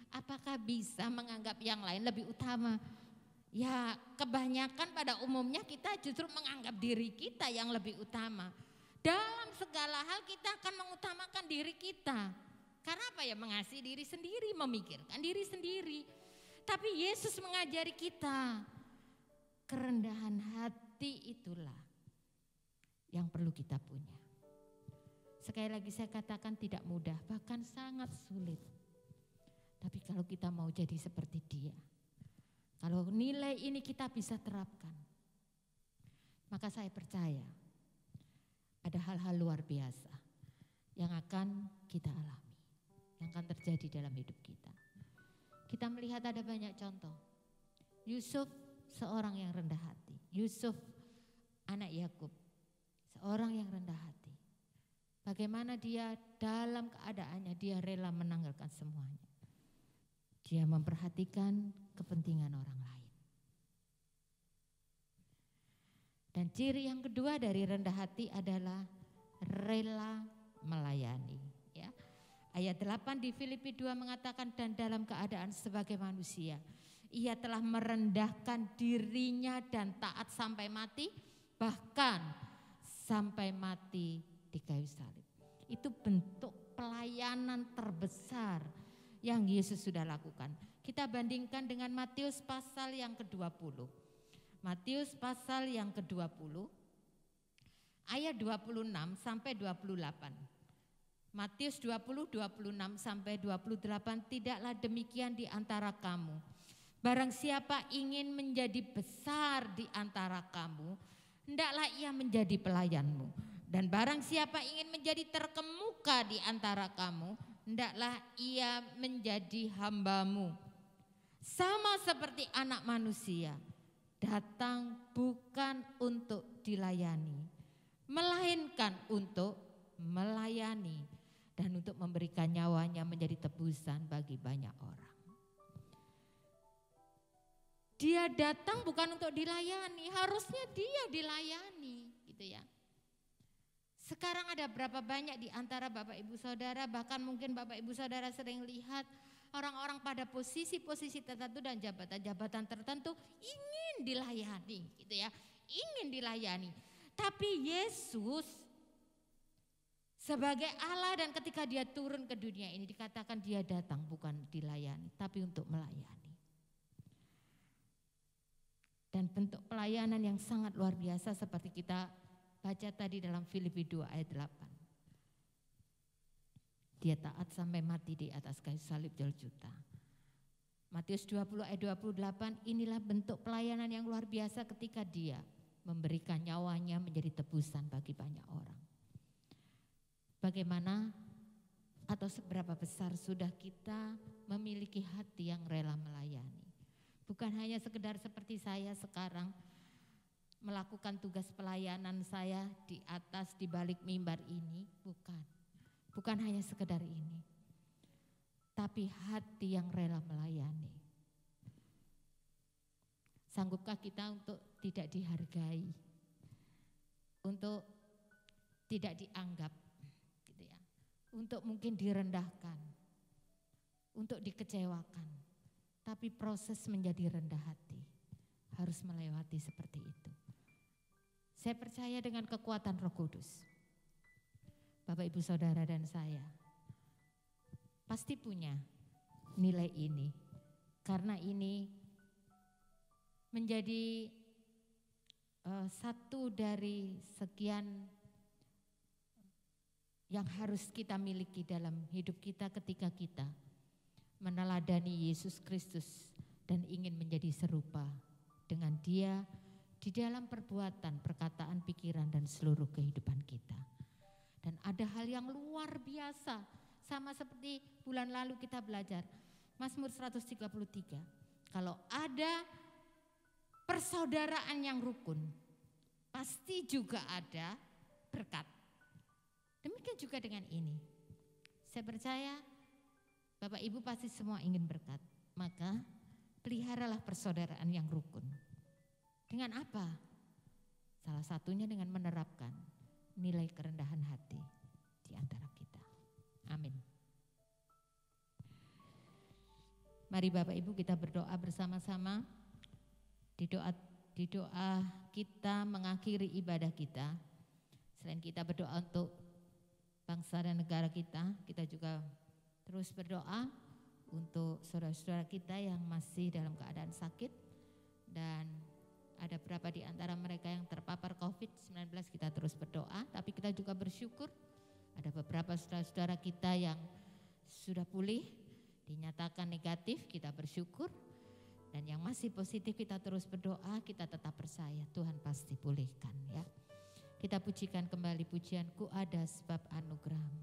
Apakah bisa menganggap yang lain lebih utama? Ya, kebanyakan pada umumnya kita justru menganggap diri kita yang lebih utama. Dalam segala hal kita akan mengutamakan diri kita. Karena apa ya? Mengasihi diri sendiri, memikirkan diri sendiri. Tapi Yesus mengajari kita, kerendahan hati itulah yang perlu kita punya. Sekali lagi saya katakan tidak mudah, bahkan sangat sulit. Tapi kalau kita mau jadi seperti dia, kalau nilai ini kita bisa terapkan, maka saya percaya ada hal-hal luar biasa yang akan kita alami, yang akan terjadi dalam hidup kita. Kita melihat ada banyak contoh. Yusuf seorang yang rendah hati. Yusuf anak Yakub, seorang yang rendah hati. Bagaimana dia dalam keadaannya dia rela menanggalkan semuanya. Dia memperhatikan kepentingan orang lain. Dan ciri yang kedua dari rendah hati adalah rela melayani. Ya. Ayat 8 di Filipi 2 mengatakan, dan dalam keadaan sebagai manusia, ia telah merendahkan dirinya dan taat sampai mati, bahkan sampai mati di kayu salib. Itu bentuk pelayanan terbesar yang Yesus sudah lakukan. Kita bandingkan dengan Matius pasal yang ke-20. Matius pasal yang ke-20 ayat 26 sampai 28. Matius 20, 26 sampai 28, tidaklah demikian di antara kamu. Barang siapa ingin menjadi besar di antara kamu, hendaklah ia menjadi pelayanmu. Dan barang siapa ingin menjadi terkemuka di antara kamu, hendaklah ia menjadi hambamu. Sama seperti anak manusia, datang bukan untuk dilayani, melainkan untuk melayani, dan untuk memberikan nyawanya menjadi tebusan bagi banyak orang. Dia datang bukan untuk dilayani, harusnya dia dilayani gitu ya. Sekarang ada berapa banyak di antara Bapak Ibu Saudara, bahkan mungkin Bapak Ibu Saudara sering lihat orang-orang pada posisi-posisi tertentu dan jabatan-jabatan tertentu ingin dilayani gitu ya, ingin dilayani. Tapi Yesus sebagai Allah dan ketika dia turun ke dunia ini dikatakan dia datang bukan dilayani tapi untuk melayani. Dan bentuk pelayanan yang sangat luar biasa seperti kita baca tadi dalam Filipi 2 ayat 8. Dia taat sampai mati di atas kayu salib Golgota. Matius 20 ayat 28, inilah bentuk pelayanan yang luar biasa ketika dia memberikan nyawanya menjadi tebusan bagi banyak orang. Bagaimana atau seberapa besar sudah kita memiliki hati yang rela melayani. Bukan hanya sekedar seperti saya sekarang melakukan tugas pelayanan saya di atas, di balik mimbar ini, bukan hanya sekedar ini, tapi hati yang rela melayani. Sanggupkah kita untuk tidak dihargai, untuk tidak dianggap, gitu ya, untuk mungkin direndahkan, untuk dikecewakan, tapi proses menjadi rendah hati harus melewati seperti itu. Saya percaya dengan kekuatan Roh Kudus, Bapak Ibu Saudara dan saya pasti punya nilai ini, karena ini menjadi satu dari sekian yang harus kita miliki dalam hidup kita ketika kita meneladani Yesus Kristus dan ingin menjadi serupa dengan Dia di dalam perbuatan, perkataan, pikiran, dan seluruh kehidupan kita. Dan ada hal yang luar biasa, sama seperti bulan lalu kita belajar, Mazmur 133. Kalau ada persaudaraan yang rukun, pasti juga ada berkat. Demikian juga dengan ini. Saya percaya Bapak Ibu pasti semua ingin berkat, maka peliharalah persaudaraan yang rukun. Dengan apa? Salah satunya dengan menerapkan nilai kerendahan hati di antara kita. Amin. Mari Bapak Ibu kita berdoa bersama-sama. Di doa kita mengakhiri ibadah kita. Selain kita berdoa untuk bangsa dan negara kita juga terus berdoa untuk saudara-saudara kita yang masih dalam keadaan sakit, dan ada beberapa di antara mereka yang terpapar COVID-19, kita terus berdoa. Tapi kita juga bersyukur ada beberapa saudara-saudara kita yang sudah pulih, dinyatakan negatif, kita bersyukur. Dan yang masih positif kita terus berdoa, kita tetap percaya Tuhan pasti pulihkan ya. Kita pujikan kembali pujian Ku Ada Sebab Anugerah-Mu.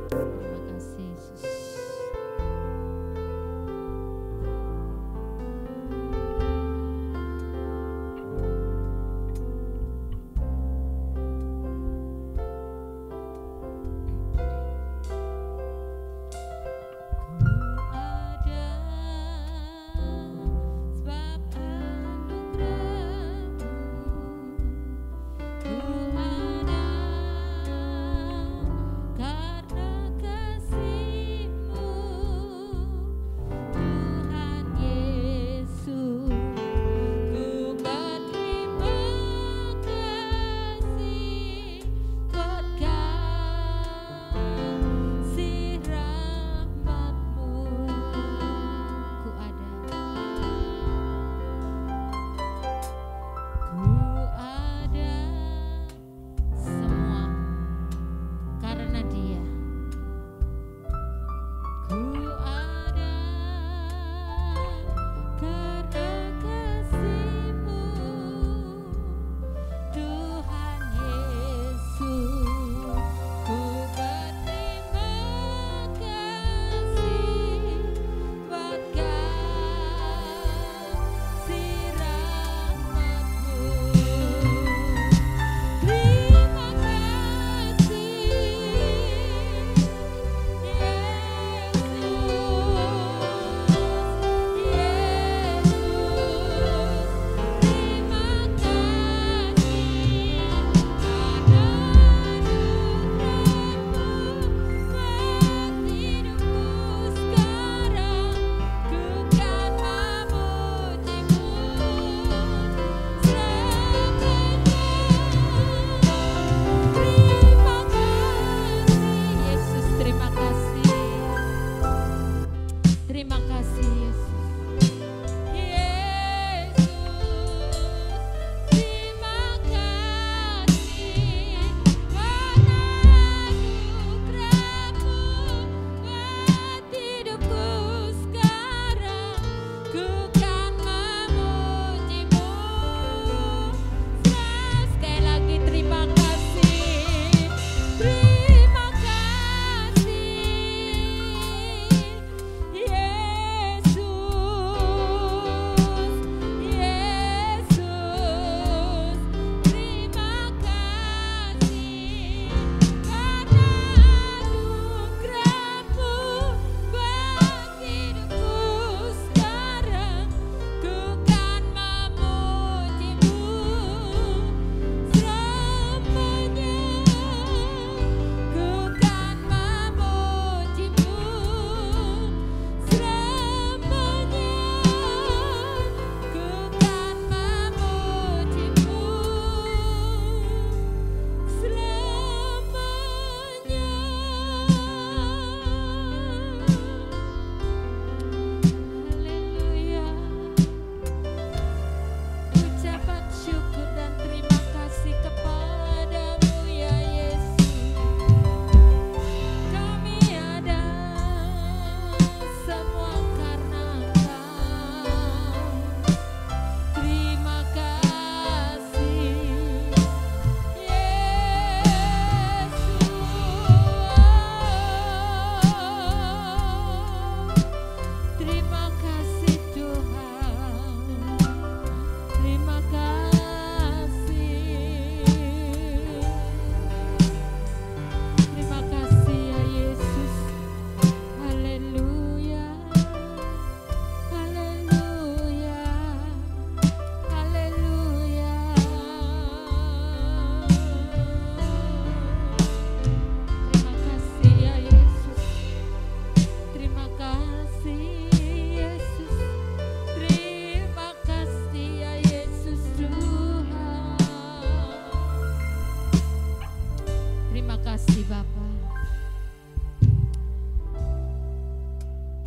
Terima kasih Yesus. Sebab anugerah-Mu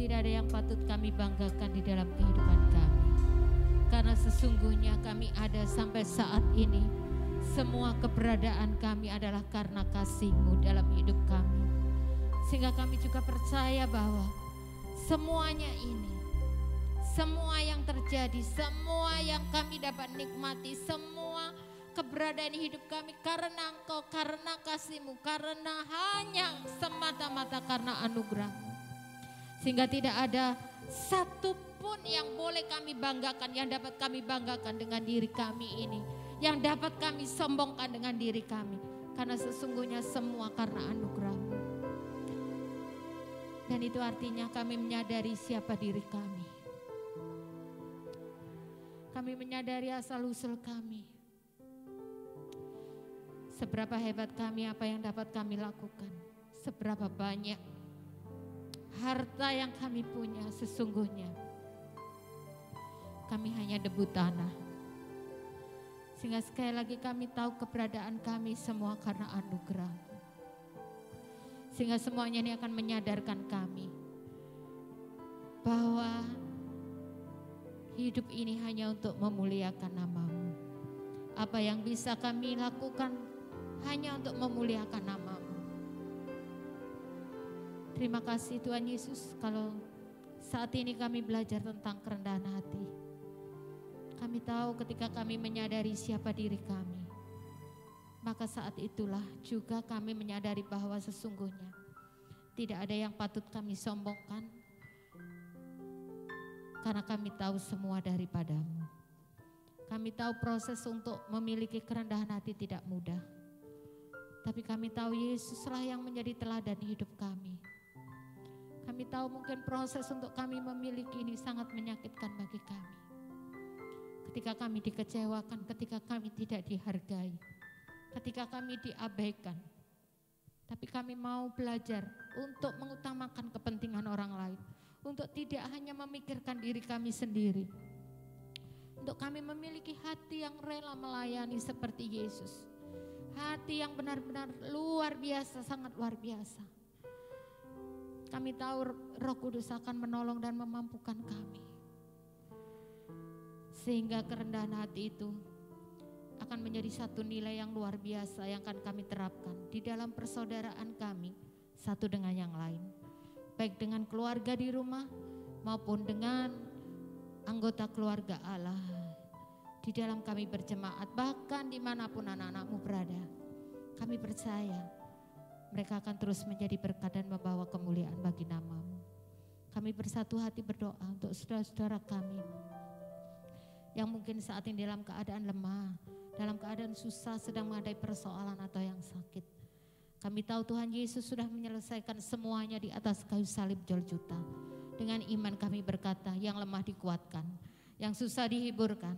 tidak ada yang patut kami banggakan di dalam kehidupan kami. Karena sesungguhnya kami ada sampai saat ini, semua keberadaan kami adalah karena kasih-Mu dalam hidup kami. Sehingga kami juga percaya bahwa semuanya ini, semua yang terjadi, semua yang kami dapat nikmati, semua keberadaan hidup kami karena Engkau, karena kasih-Mu, karena hanya semata-mata karena anugerah-Mu. Sehingga tidak ada satupun yang boleh kami banggakan, yang dapat kami banggakan dengan diri kami ini, yang dapat kami sombongkan dengan diri kami. Karena sesungguhnya semua karena anugerah-Mu. Dan itu artinya kami menyadari siapa diri kami. Kami menyadari asal-usul kami. Seberapa hebat kami, apa yang dapat kami lakukan. Seberapa banyak harta yang kami punya, sesungguhnya kami hanya debu tanah. Sehingga sekali lagi kami tahu keberadaan kami semua karena anugerah. Sehingga semuanya ini akan menyadarkan kami bahwa hidup ini hanya untuk memuliakan nama-Mu. Apa yang bisa kami lakukan hanya untuk memuliakan nama-Mu. Terima kasih Tuhan Yesus, kalau saat ini kami belajar tentang kerendahan hati. Kami tahu ketika kami menyadari siapa diri kami, maka saat itulah juga kami menyadari bahwa sesungguhnya tidak ada yang patut kami sombongkan, karena kami tahu semua daripada-Mu. Kami tahu proses untuk memiliki kerendahan hati tidak mudah. Tapi kami tahu Yesuslah yang menjadi teladan hidup kami. Kami tahu mungkin proses untuk kami memiliki ini sangat menyakitkan bagi kami. Ketika kami dikecewakan, ketika kami tidak dihargai, ketika kami diabaikan. Tapi kami mau belajar untuk mengutamakan kepentingan orang lain. Untuk tidak hanya memikirkan diri kami sendiri. Untuk kami memiliki hati yang rela melayani seperti Yesus. Hati yang benar-benar luar biasa, sangat luar biasa. Kami tahu Roh Kudus akan menolong dan memampukan kami. Sehingga kerendahan hati itu akan menjadi satu nilai yang luar biasa yang akan kami terapkan di dalam persaudaraan kami satu dengan yang lain. Baik dengan keluarga di rumah maupun dengan anggota keluarga Allah. Di dalam kami berjemaat, bahkan dimanapun anak-anak-Mu berada. Kami percaya mereka akan terus menjadi berkat dan membawa kemuliaan bagi nama-Mu. Kami bersatu hati berdoa untuk saudara-saudara kami yang mungkin saat ini dalam keadaan lemah, dalam keadaan susah, sedang menghadapi persoalan atau yang sakit. Kami tahu Tuhan Yesus sudah menyelesaikan semuanya di atas kayu salib Golgota. Dengan iman kami berkata, yang lemah dikuatkan, yang susah dihiburkan,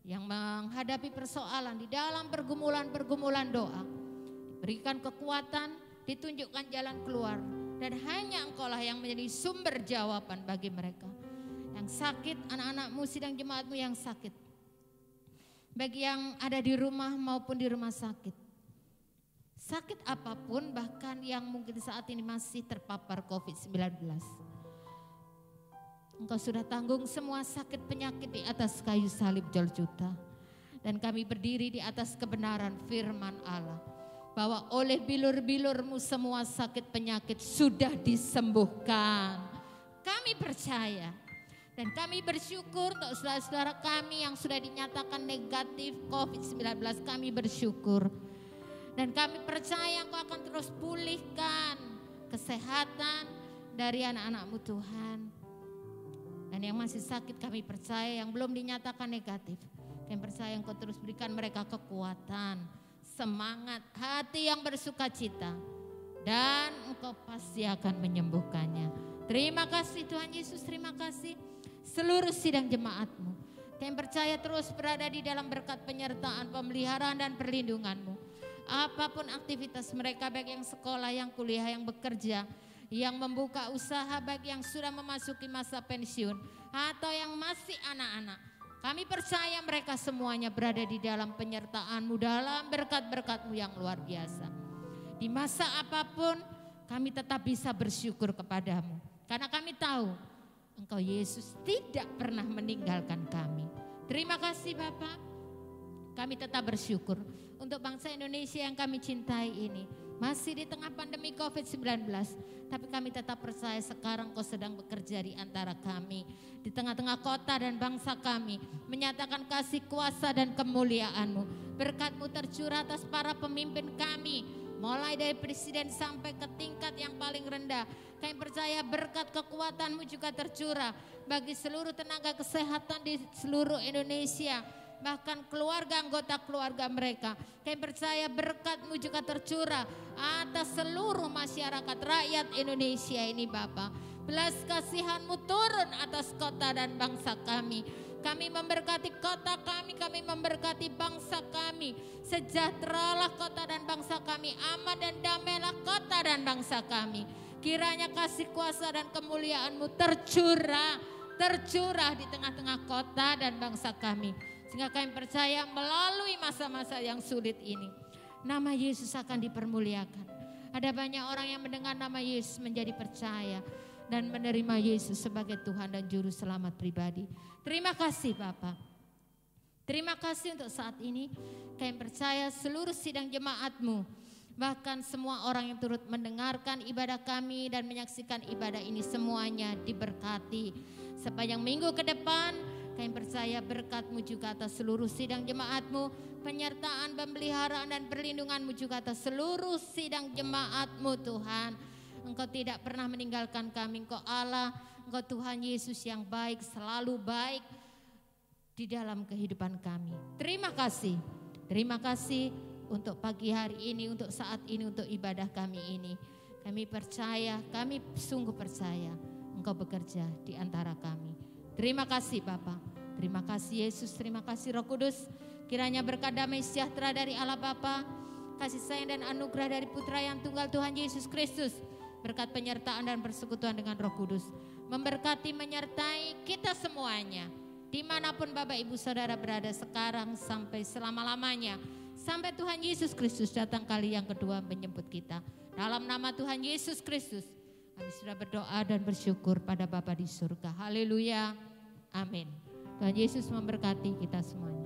yang menghadapi persoalan di dalam pergumulan-pergumulan doa, diberikan kekuatan, ditunjukkan jalan keluar, dan hanya Engkaulah yang menjadi sumber jawaban bagi mereka. Yang sakit, anak-anak-Mu, sidang jemaat-Mu yang sakit, bagi yang ada di rumah maupun di rumah sakit. Sakit apapun, bahkan yang mungkin saat ini masih terpapar COVID-19. Engkau sudah tanggung semua sakit penyakit di atas kayu salib Golgota. Dan kami berdiri di atas kebenaran firman Allah. Bahwa oleh bilur-bilur-Mu semua sakit penyakit sudah disembuhkan. Kami percaya. Dan kami bersyukur untuk saudara-saudara kami yang sudah dinyatakan negatif COVID-19. Kami bersyukur. Dan kami percaya Engkau akan terus pulihkan kesehatan dari anak-anak-Mu Tuhan. Dan yang masih sakit kami percaya, yang belum dinyatakan negatif, kami percaya Engkau terus berikan mereka kekuatan, semangat, hati yang bersukacita. Dan Engkau pasti akan menyembuhkannya. Terima kasih Tuhan Yesus, terima kasih seluruh sidang jemaat-Mu. Kami percaya terus berada di dalam berkat penyertaan, pemeliharaan dan perlindungan-Mu. Apapun aktivitas mereka, baik yang sekolah, yang kuliah, yang bekerja, yang membuka usaha, baik yang sudah memasuki masa pensiun atau yang masih anak-anak. Kami percaya mereka semuanya berada di dalam penyertaan-Mu, dalam berkat-berkat-Mu yang luar biasa. Di masa apapun kami tetap bisa bersyukur kepada-Mu. Karena kami tahu Engkau Yesus tidak pernah meninggalkan kami. Terima kasih Bapak. Kami tetap bersyukur untuk bangsa Indonesia yang kami cintai ini. Masih di tengah pandemi COVID-19, tapi kami tetap percaya sekarang Kau sedang bekerja di antara kami. Di tengah-tengah kota dan bangsa kami, menyatakan kasih kuasa dan kemuliaan-Mu. Berkat-Mu tercurah atas para pemimpin kami, mulai dari presiden sampai ke tingkat yang paling rendah. Kami percaya berkat kekuatan-Mu juga tercurah bagi seluruh tenaga kesehatan di seluruh Indonesia, bahkan keluarga, anggota keluarga mereka. Kami percaya berkat-Mu juga tercurah atas seluruh masyarakat rakyat Indonesia ini Bapa. Belas kasihan-Mu turun atas kota dan bangsa kami. Kami memberkati kota kami memberkati bangsa kami. Sejahteralah kota dan bangsa kami, aman dan damailah kota dan bangsa kami. Kiranya kasih kuasa dan kemuliaan-Mu tercurah di tengah-tengah kota dan bangsa kami. Sehingga kami percaya melalui masa-masa yang sulit ini, nama Yesus akan dipermuliakan. Ada banyak orang yang mendengar nama Yesus menjadi percaya dan menerima Yesus sebagai Tuhan dan Juru Selamat pribadi. Terima kasih Bapak. Terima kasih untuk saat ini. Kami percaya seluruh sidang jemaat-Mu, bahkan semua orang yang turut mendengarkan ibadah kami dan menyaksikan ibadah ini semuanya diberkati. Sepanjang minggu ke depan, kami percaya berkat-Mu juga atas seluruh sidang jemaat-Mu, penyertaan, pemeliharaan dan perlindungan-Mu juga atas seluruh sidang jemaat-Mu Tuhan. Engkau tidak pernah meninggalkan kami, Engkau Allah, Engkau Tuhan Yesus yang baik, selalu baik di dalam kehidupan kami. Terima kasih untuk pagi hari ini, untuk saat ini, untuk ibadah kami ini. Kami percaya, kami sungguh percaya Engkau bekerja di antara kami. Terima kasih Bapa, terima kasih Yesus, terima kasih Roh Kudus. Kiranya berkat damai sejahtera dari Allah Bapa, kasih sayang dan anugerah dari Putra yang tunggal Tuhan Yesus Kristus, berkat penyertaan dan persekutuan dengan Roh Kudus, memberkati menyertai kita semuanya, dimanapun Bapak Ibu Saudara berada sekarang sampai selama-lamanya, sampai Tuhan Yesus Kristus datang kali yang kedua menjemput kita. Dalam nama Tuhan Yesus Kristus, kami sudah berdoa dan bersyukur pada Bapa di surga. Haleluya, amin. Tuhan Yesus memberkati kita semuanya.